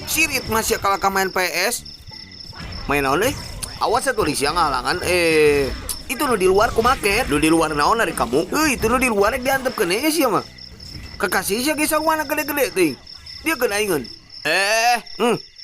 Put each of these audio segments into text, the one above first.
sirit masih kalah main PS. Main naon deh? Awas satu di siang halangan. Itu lu di luar ku make. Lu di luar naon dari kamu? Itu lu di luar diantep kene sih mah. Kekasih siya kisah wana gede-gede ting. Dia kena ingon.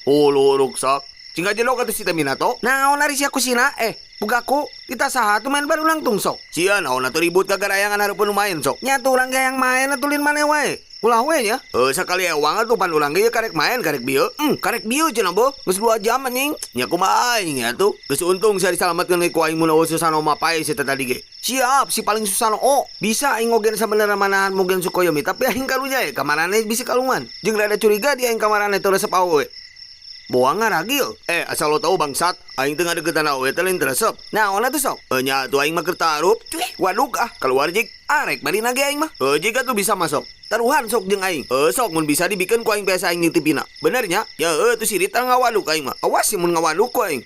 Hulu ruksak. Singga jelo kata si Minato. Naon ari siya kusina bugaku kita saha tu main baru lang tungsok. Siya naon na to ribut kagarayangan hareupeun main sok. Nya tu urang gayang main atulin maneh wae. Ulah we nya. Sakali ewang atuh pan ulang ge karek main karek bieu. Karek bieu cenah boh. Geus 2 jam anjing. Nya kumaha aing ya tuh. Geus untung sia disalametkeun ku aing mun susano mapai si tadi ge. Siap si paling susano bisa aing ogen sabenerna manahan mogen Sukoyomi tapi aing kalunya ka marane bisa kalungan. Jeung rada curiga di aing ka marane teu resep awewe. Boang ngaragil. Asal lo tahu bangsat, aing tengah deketan awe teh lain teresep. Nah, ona tuh sok. Nya tuh aing mah keur tarup. Cuy, waduk keluar jik. Arek bari nage aing mah. Jika tuh bisa masuk. Taruhan sok jeung aing. Sok mun bisa dibikeun ku aing biasa aing nitipina. Bener nya? Ya tuh sirit ngawaduk aing mah. Awas sih mun ngawaduk ku aing.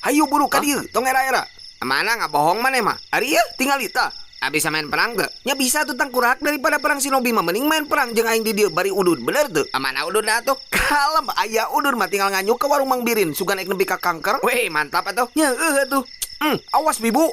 Hayu buru ka dieu, tong era-era. Mana ngabohong maneh mah? Ari ya tinggal ita. Bisa main perang gak? Ya bisa tuh tangkurak daripada perang shinobi mah mending main perang jeung aing di dieu bari udud. Bener tuh. Amana udud dah tuh. Kalem aya udud mah tinggal nganyuk ke warung Mang Birin sugan ek nepi ka kanker. Weh mantap atuh. Ya tuh. Awas bibu.